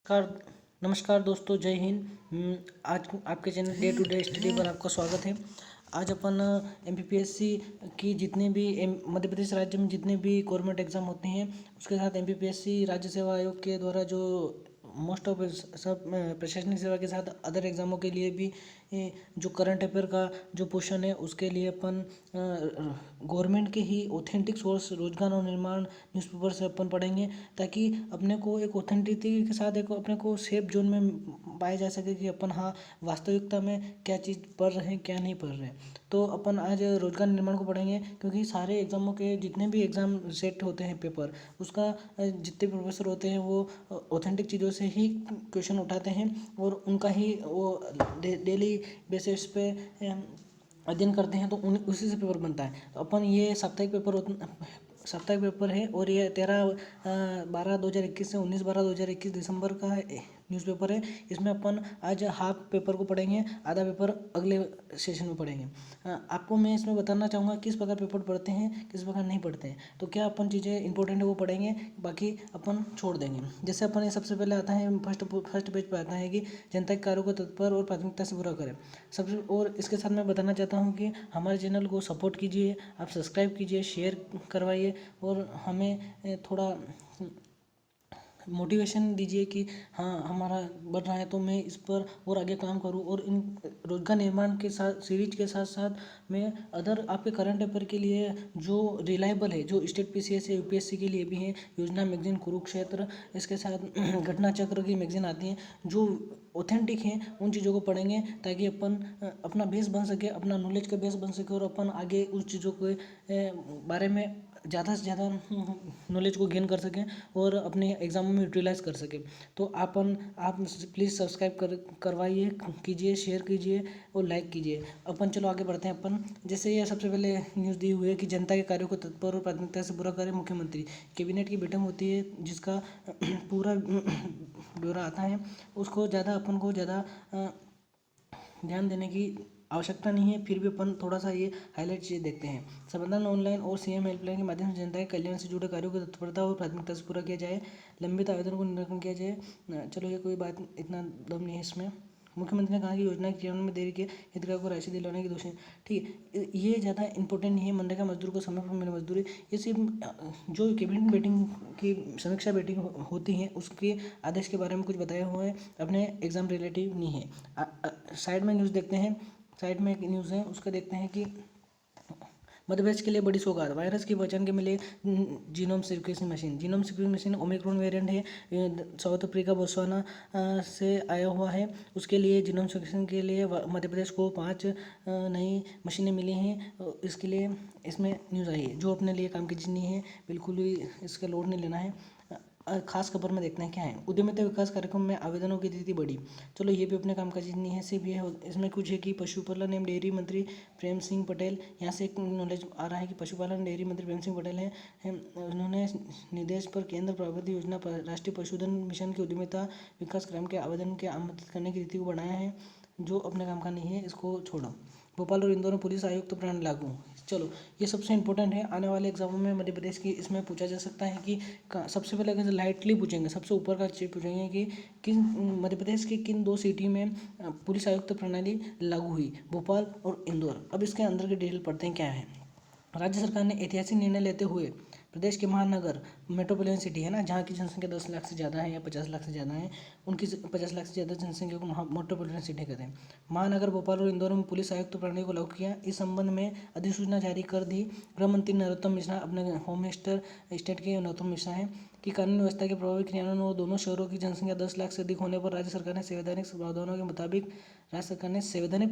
नमस्कार नमस्कार दोस्तों, जय हिंद। आज आपके channel day to day study पर आपका स्वागत है। आज अपन एमपीपीएससी की जितने भी मध्य प्रदेश राज्य में जितने भी गवर्नमेंट एग्जाम होते हैं उसके साथ एमपीपीएससी राज्य सेवा आयोग के द्वारा जो मोस्ट ऑफ सब प्रशासनिक सेवा के साथ अदर एग्जामों के लिए भी जो करंट अफेयर का जो पोर्शन है उसके लिए अपन गवर्नमेंट के ही ऑथेंटिक सोर्स रोजगार और निर्माण न्यूज़पेपर से अपन पढ़ेंगे, ताकि अपने को एक ऑथेंटिसिटी के साथ एक अपने को सेफ जोन में पाया जा सके कि अपन हाँ वास्तविकता में क्या चीज़ पढ़ रहे हैं क्या नहीं पढ़ रहे हैं। तो अपन आज रोजगार निर्माण को पढ़ेंगे, क्योंकि सारे एग्जामों के जितने भी एग्जाम सेट होते हैं पेपर उसका जितने प्रोफेसर होते हैं वो ऑथेंटिक चीज़ों से ही क्वेश्चन उठाते हैं और उनका ही वो डेली बेसिस पे अध्ययन करते हैं, तो उसी से पेपर बनता है। तो अपन ये साप्ताहिक पेपर है और ये 13/12/2021 से 19/12/2021 दिसंबर का न्यूज़पेपर है। इसमें अपन आज हाफ पेपर को पढ़ेंगे, आधा पेपर अगले सेशन में पढ़ेंगे। आपको मैं इसमें बताना चाहूँगा किस प्रकार पेपर पढ़ते हैं किस प्रकार नहीं पढ़ते हैं। तो क्या अपन चीज़ें इंपॉर्टेंट है वो पढ़ेंगे, बाकी अपन छोड़ देंगे। जैसे अपन ये सबसे पहले आता है फर्स्ट पेज पर आता है कि जनता के कार्यों को तत्पर और प्राथमिकता से पूरा करें। सबसे और इसके साथ मैं बताना चाहता हूँ कि हमारे चैनल को सपोर्ट कीजिए, आप सब्सक्राइब कीजिए, शेयर करवाइए और हमें थोड़ा मोटिवेशन दीजिए कि हाँ हमारा बढ़ रहा है तो मैं इस पर और आगे काम करूँ। और इन रोजगार निर्माण के साथ सीरीज के साथ साथ मैं अदर आपके करंट अफेयर के लिए जो रिलायबल है, जो स्टेट पीसीएस या यूपीएससी के लिए भी है, योजना मैगजीन, कुरुक्षेत्र, इसके साथ घटना चक्र की मैगजीन आती हैं जो ऑथेंटिक हैं, उन चीज़ों को पढ़ेंगे ताकि अपन अपना बेस बन सके, अपना नॉलेज का बेस बन सके और अपन आगे उस चीज़ों के बारे में ज़्यादा से ज़्यादा नॉलेज को गेन कर सकें और अपने एग्जामों में यूटिलाइज कर सकें। तो आप प्लीज़ सब्सक्राइब करवाइए, कीजिए, शेयर कीजिए और लाइक कीजिए। अपन चलो आगे बढ़ते हैं। अपन जैसे ये सबसे पहले न्यूज़ दी हुई है कि जनता के कार्यों को तत्पर और प्राथमिकता से पूरा करें मुख्यमंत्री। कैबिनेट की बैठक होती है जिसका पूरा ब्यौरा आता है, उसको अपन को ज़्यादा ध्यान देने की आवश्यकता नहीं है, फिर भी अपन थोड़ा सा ये हाईलाइट चीज़ देखते हैं। समाधान ऑनलाइन और सीएम हेल्पलाइन के माध्यम से जनता के कल्याण से जुड़े कार्यों को तत्परता और प्राथमिकता से पूरा किया जाए। लंबित आवेदन को निराकरण किया जाए। चलो ये कोई बात इतना दम नहीं है इसमें। मुख्यमंत्री ने कहा कि योजना के क्रियान्वयन में देरी के हितग्राहियों को राशि दिलवाने के दोषी। ठीक है, ये ज़्यादा इंपॉर्टेंट नहीं है। मनरेगा मजदूर को समय पर मिले मजदूरी, ये सिर्फ जो कैबिनेट मीटिंग की समीक्षा मीटिंग होती है उसके आदेश के बारे में कुछ बताया हुआ है, अपने एग्जाम रिलेटिव नहीं है। साइड में न्यूज़ देखते हैं, साइड में एक न्यूज़ है उसका देखते हैं कि मध्य प्रदेश के लिए बड़ी सौगात, वायरस की पहचान के मिले genome sequencing machine. Genome sequencing machine Omicron variant है, साउथ अफ्रीका बोत्सवाना से आया हुआ है। उसके लिए जीनोम सिक्वेंसिंग के लिए मध्य प्रदेश को 5 नई मशीनें मिली हैं। इसके लिए इसमें न्यूज़ आई है, जो अपने लिए काम की चीज़ नहीं है, बिल्कुल भी इसका लोड नहीं लेना है। खास खबर में देखते हैं क्या है। उद्यमिता विकास कार्यक्रम में आवेदनों की तिथि बढ़ी। चलो ये भी अपने काम का चीज़ नहीं है, सिर्फ ये इसमें कुछ है कि पशुपालन एवं डेयरी मंत्री प्रेम सिंह पटेल, यहाँ से एक नॉलेज आ रहा है कि पशुपालन डेयरी मंत्री प्रेम सिंह पटेल हैं। उन्होंने निर्देश पर केंद्र प्रायोजित योजना पर राष्ट्रीय पशुधन मिशन के उद्यमिता विकास कार्यक्रम के आवेदन के आमंत्रित करने की तिथि को बढ़ाया है, जो अपने काम का नहीं है, इसको छोड़ो। भोपाल और इंदौर में पुलिस आयुक्त प्रणाली लागू। चलो ये सबसे इंपॉर्टेंट है, आने वाले एग्जामों में मध्य प्रदेश की इसमें पूछा जा सकता है कि सबसे पहले अगर लाइटली पूछेंगे, सबसे ऊपर का चीज पूछेंगे कि किन मध्य प्रदेश की किन 2 सिटी में पुलिस आयुक्त प्रणाली लागू हुई, भोपाल और इंदौर। अब इसके अंदर की डिटेल पढ़ते हैं क्या है। राज्य सरकार ने ऐतिहासिक निर्णय लेते हुए प्रदेश के महानगर मेट्रोपॉलिटन सिटी है ना, जहाँ की जनसंख्या 10 लाख से ज़्यादा है या 50 लाख से ज़्यादा है, उनकी 50 लाख से ज़्यादा जनसंख्या को मेट्रोपॉलिटन सिटी कहते हैं। महानगर भोपाल और इंदौर में पुलिस आयुक्त प्रणाली को लागू किया। इस संबंध में अधिसूचना जारी कर दी। गृह मंत्री नरोत्तम मिश्रा, अपने होम मिनिस्टर स्टेट के नरोत्तम मिश्रा हैं कि कानून व्यवस्था के प्रभावी क्रियान्वयन और दोनों शहरों की जनसंख्या 10 लाख से अधिक होने पर राज्य सरकार ने संवैधानिक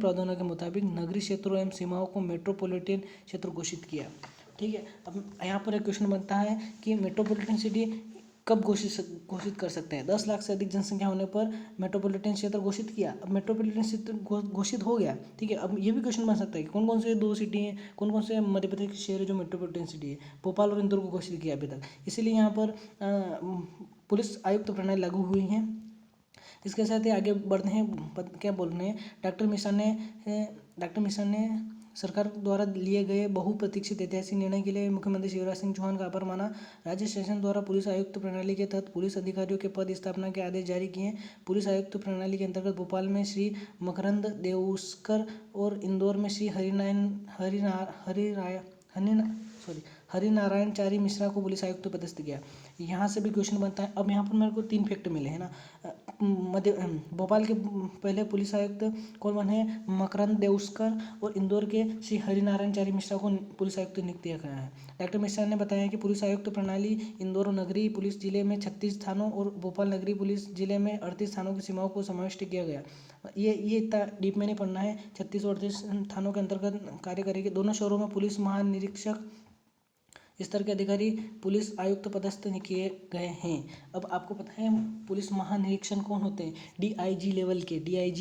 प्रावधानों के मुताबिक नगरीय क्षेत्रों एवं सीमाओं को मेट्रोपॉलिटन क्षेत्र घोषित किया। ठीक है, अब यहाँ पर एक क्वेश्चन बनता है कि मेट्रोपॉलिटन सिटी कब घोषित कर सकते हैं। 10 लाख से अधिक जनसंख्या होने पर मेट्रोपॉलिटन क्षेत्र घोषित किया। अब मेट्रोपॉलिटन क्षेत्र घोषित हो गया, ठीक है। अब ये भी क्वेश्चन बन सकता है कि कौन कौन से 2 सिटी हैं, कौन कौन से मध्य प्रदेश के शहर है जो मेट्रोपॉलिटन सिटी है। भोपाल और इंदौर को घोषित किया अभी तक, इसीलिए यहाँ पर पुलिस आयुक्त प्रणाली लागू हुई है। इसके साथ ही आगे बढ़ते हैं, क्या बोल रहे हैं। डॉक्टर मिश्रा ने सरकार द्वारा लिए गए बहुप्रतीक्षित ऐतिहासिक निर्णय के लिए मुख्यमंत्री शिवराज सिंह चौहान का आभार माना। राज्य शासन द्वारा पुलिस आयुक्त प्रणाली के तहत पुलिस अधिकारियों के पद स्थापना के आदेश जारी किए। पुलिस आयुक्त प्रणाली के अंतर्गत भोपाल में श्री मकरंद देउस्कर और इंदौर में श्री हरिनारायणचारी मिश्रा को पुलिस आयुक्त पदस्थ किया। यहाँ से भी क्वेश्चन बनता है। अब यहाँ पर मेरे को 3 फैक्ट मिले हैं ना। मध्य भोपाल के पहले पुलिस आयुक्त कौन बने हैं? मकरंद देउस्कर, और इंदौर के श्री हरिनारायणचारी मिश्रा को पुलिस आयुक्त नियुक्त किया गया है। डॉक्टर मिश्रा ने बताया कि पुलिस आयुक्त प्रणाली इंदौर नगरीय पुलिस जिले में 36 थानों और भोपाल नगरीय पुलिस जिले में 38 थानों की सीमाओं को समाविष्ट किया गया। ये इतना डीप में नहीं पढ़ना है। 36 और 38 थानों के अंतर्गत कार्य करेगी। दोनों शहरों में पुलिस महानिरीक्षक स्तर के अधिकारी पुलिस आयुक्त पदस्थ किए गए हैं। अब आपको पता है पुलिस महानिरीक्षण कौन होते हैं? डीआईजी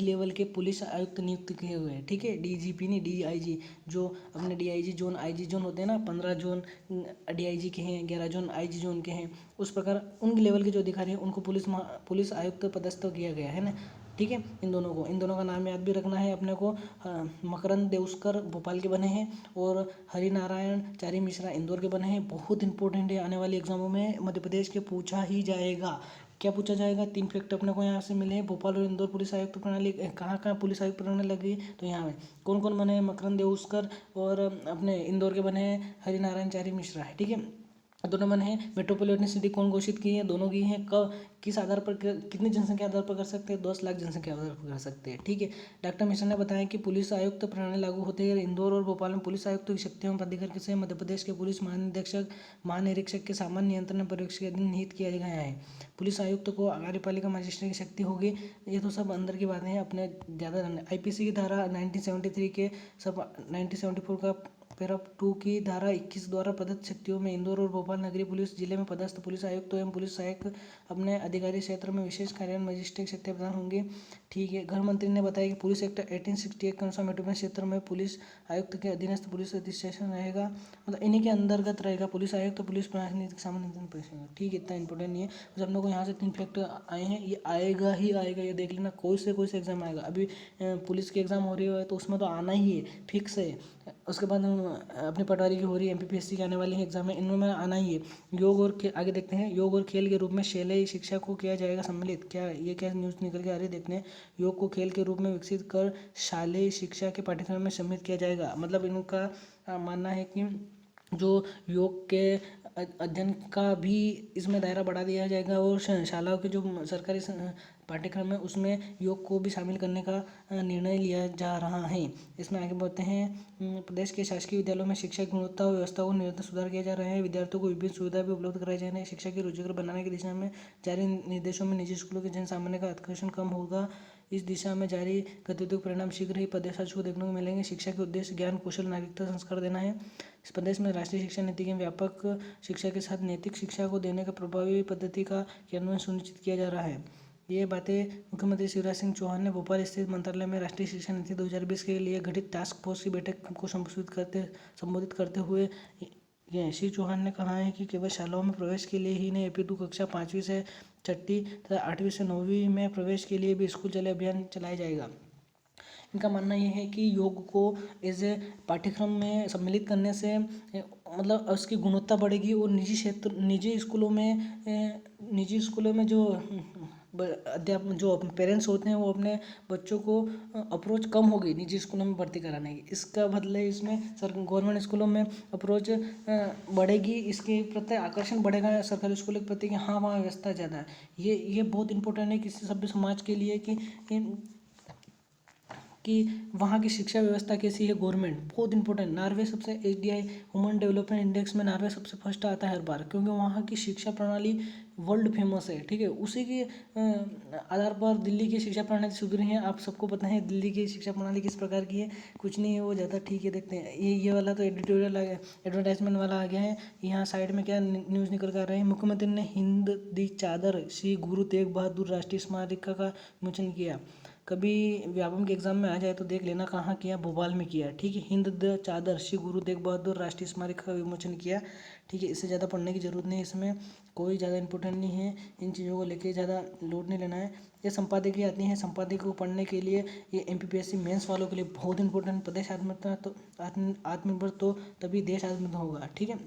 लेवल के पुलिस आयुक्त नियुक्त किए हुए हैं। ठीक है, डीजीपी नहीं, डीआईजी। जो अपने डीआईजी जोन, आईजी जोन होते हैं ना, 15 जोन डीआईजी के हैं, 11 जोन आईजी जोन के हैं। उस प्रकार उन लेवल के जो अधिकारी हैं उनको पुलिस आयुक्त पदस्थ किया गया है ना। ठीक है, इन दोनों का नाम याद भी रखना है अपने को। मकरंद देउस्कर भोपाल के बने हैं और हरिनारायण चारी मिश्रा इंदौर के बने हैं। बहुत इंपॉर्टेंट है, आने वाले एग्जामों में मध्य प्रदेश के पूछा ही जाएगा। क्या पूछा जाएगा? 3 फैक्ट अपने को यहाँ से मिले हैं। भोपाल और इंदौर पुलिस आयुक्त प्रणाली कहाँ पुलिस आयुक्त प्रणाली लगी? तो यहाँ में कौन कौन बने हैं? मकरंद देउस्कर, और अपने इंदौर के बने हैं हरिनारायण चारी मिश्रा है। ठीक है, दोनों बने हैं। मेट्रोपॉलिटन सिटी कौन घोषित की है? दोनों की हैं। कब, किस आधार पर, कितनी जनसंख्या आधार पर कर सकते हैं? 10 लाख जनसंख्या आधार पर कर सकते हैं। ठीक है, डॉक्टर मिश्रा ने बताया कि पुलिस आयुक्त प्रणाली लागू होते हैं इंदौर और भोपाल में पुलिस आयुक्त की शक्तियों और अधिकार से मध्य प्रदेश के पुलिस महानिरीक्षक के सामान्य नियंत्रण पर्यवेक्षक के अधीन निहित किया गया है। पुलिस आयुक्त को कार्यपालिका मजिस्ट्रेट की शक्ति होगी। ये तो सब अंदर की बातें हैं, अपने ज़्यादा आईपीसी की धारा 1973 के सब 1974 का पैरा 2 की धारा 21 द्वारा प्रदत्त शक्तियों में इंदौर और भोपाल नगरीय पुलिस जिले में पदस्थ पुलिस आयुक्त एवं पुलिस सहायक अपने अधिकारी क्षेत्र में विशेष कार्यान्वयन मजिस्ट्रेट शक्ति प्रदान होंगे। ठीक है, गृह मंत्री ने बताया कि पुलिस एक्ट 1868 के अनुसार मेट्रोपॉलिटन क्षेत्र में पुलिस आयुक्त के अधीनस्थ पुलिस अधिष्ठान रहेगा, मतलब इन्हीं के अंतर्गत रहेगा पुलिस आयुक्त, पुलिस प्रशासन सामान्य परिषद। ठीक है, इतना इंपॉर्टेंट नहीं है। बस हम लोग को यहाँ से 3 फैक्ट आए हैं, ये आएगा ही आएगा, ये देख लेना। कोई से एग्जाम आएगा। अभी पुलिस की एग्जाम हो रही है तो उसमें तो आना ही है, फिक्स है। उसके बाद हम अपनी पटवारी की हो रही है, एमपीपीएससी के आने वाली है एग्जाम में, इनमें आना ही है। योग और खेल, आगे देखते हैं। योग और खेल के रूप में शालेय शिक्षा को किया जाएगा सम्मिलित। क्या न्यूज़ निकल के आ रही है, देखते हैं। योग को खेल के रूप में विकसित कर शालेय शिक्षा के पाठ्यक्रम में सम्मिलित किया जाएगा। मतलब इनका मानना है कि जो योग के अध्ययन का भी इसमें दायरा बढ़ा दिया जाएगा और शालाओं के जो सरकारी पाठ्यक्रम है उसमें योग को भी शामिल करने का निर्णय लिया जा रहा है। इसमें आगे बढ़ते हैं। प्रदेश के शासकीय विद्यालयों में शिक्षा की गुणवत्ता और व्यवस्था को निरंतर सुधार किया जा रहा है। विद्यार्थियों को विभिन्न सुविधा भी उपलब्ध कराई जा रही है। शिक्षा की रुचिकर बनाने की दिशा में जारी निर्देशों में निजी स्कूलों के जन सामान्य का आकर्षण कम होगा। इस दिशा में जारी गतिविधियों के परिणाम शीघ्र ही प्रदेश को देखने को मिलेंगे। शिक्षा के उद्देश्य ज्ञान, कौशल, नागरिकता संस्कार देना है। इस प्रदेश में राष्ट्रीय शिक्षा नीति के व्यापक शिक्षा के साथ नैतिक शिक्षा को देने का प्रभावी पद्धति का क्रियान्वयन सुनिश्चित किया जा रहा है। ये बातें मुख्यमंत्री शिवराज सिंह चौहान ने भोपाल स्थित मंत्रालय में राष्ट्रीय शिक्षा नीति 2020 के लिए गठित टास्क फोर्स की बैठक को संबोधित करते हुए श्री चौहान ने कहा है कि केवल शालाओं में प्रवेश के लिए ही नहीं, अपितु कक्षा 5वीं से 6वीं तथा 8वीं से 9वीं में प्रवेश के लिए भी स्कूल चले अभियान चलाया जाएगा। इनका मानना यह है कि योग को एज ए पाठ्यक्रम में सम्मिलित करने से मतलब उसकी गुणवत्ता बढ़ेगी और निजी स्कूलों में जो अध्यापक जो पेरेंट्स होते हैं वो अपने बच्चों को अप्रोच कम होगी निजी स्कूलों में भर्ती कराने की। इसका बदले इसमें गवर्नमेंट स्कूलों में अप्रोच बढ़ेगी, इसके प्रति आकर्षण बढ़ेगा सरकारी स्कूलों के प्रति कि हाँ वहाँ व्यवस्था ज़्यादा है। ये बहुत इंपॉर्टेंट है किसी सभ्य समाज के लिए कि वहाँ की शिक्षा व्यवस्था कैसी है। गवर्नमेंट बहुत इंपॉर्टेंट। नॉर्वे सबसे HDI ह्यूमन डेवलपमेंट इंडेक्स में नॉर्वे सबसे फर्स्ट आता है हर बार, क्योंकि वहाँ की शिक्षा प्रणाली वर्ल्ड फेमस है। ठीक है, उसी के आधार पर दिल्ली की शिक्षा प्रणाली सुधरी है। आप सबको पता है दिल्ली की शिक्षा प्रणाली किस प्रकार की है, कुछ नहीं है वो ज़्यादा। ठीक है, देखते हैं। ये वाला तो एडिटोरियल एडवर्टाइजमेंट वाला आ गया है। यहाँ साइड में क्या न्यूज़ निकल कर आ रहे हैं। मुख्यमंत्री ने हिंद दी चादर श्री गुरु तेग बहादुर राष्ट्रीय स्मारिका का विमोचन किया। कभी व्यापम के एग्जाम में आ जाए तो देख लेना कहाँ किया, भोपाल में किया, ठीक है। हिंद द चादर श्री गुरु तेग बहादुर राष्ट्रीय स्मारक का विमोचन किया, ठीक है। इससे ज़्यादा पढ़ने की जरूरत नहीं है, इसमें कोई ज़्यादा इंपॉर्टेंट नहीं है, इन चीज़ों को लेके ज़्यादा लोड नहीं लेना है। ये संपादकीय आती हैं, संपादकीय को पढ़ने के लिए ये एमपीपीएससी मेंस वालों के लिए बहुत इंपॉर्टेंट। प्रदेश आत्मनिर्भरता तो आत्मनिर्भर तो तभी देश आत्मनिर्भर होगा, ठीक है।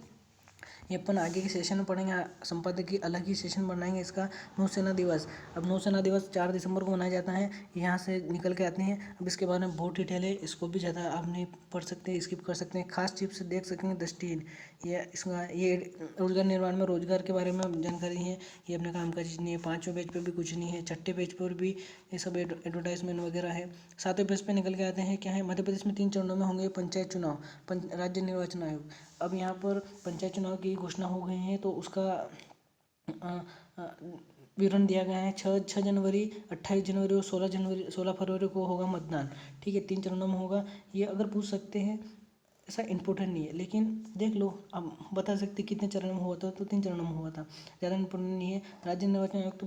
ये अपन आगे के सेशन में पढ़ेंगे, संपादकीय अलग ही सेशन बनाएंगे इसका। नौसेना दिवस, अब नौसेना दिवस 4 दिसंबर को मनाया जाता है, यहाँ से निकल के आते हैं। अब इसके बारे में बहुत डिटेल है, इसको भी ज़्यादा आप नहीं पढ़ सकते, स्किप कर सकते हैं। खास टिप्स देख सकेंगे दृष्टिहीन, ये रोजगार निर्माण में रोजगार के बारे में जानकारी है। ये अपने काम का चीज़ नहीं है। 5वें पेज पे भी कुछ नहीं है, 6ठे पेज पर भी ये सब एडवर्टाइजमेंट वगैरह है। 7वें पेज पे निकल के आते हैं, क्या है, मध्य प्रदेश में 3 चरणों में होंगे पंचायत चुनाव, राज्य निर्वाचन आयोग। अब यहाँ पर पंचायत चुनाव की घोषणा हो गई है, तो उसका विवरण दिया गया है। 6 जनवरी, 28 जनवरी और 16 फरवरी को होगा मतदान, ठीक है। 3 चरणों में होगा। ये अगर पूछ सकते हैं, ऐसा इम्पोर्टेंट नहीं है, लेकिन देख लो, अब बता सकते कितने चरण में हुआ था, तो 3 चरणों में हुआ था, ज़्यादा इम्पोर्टेंट नहीं है। राज्य निर्वाचन आयोग तो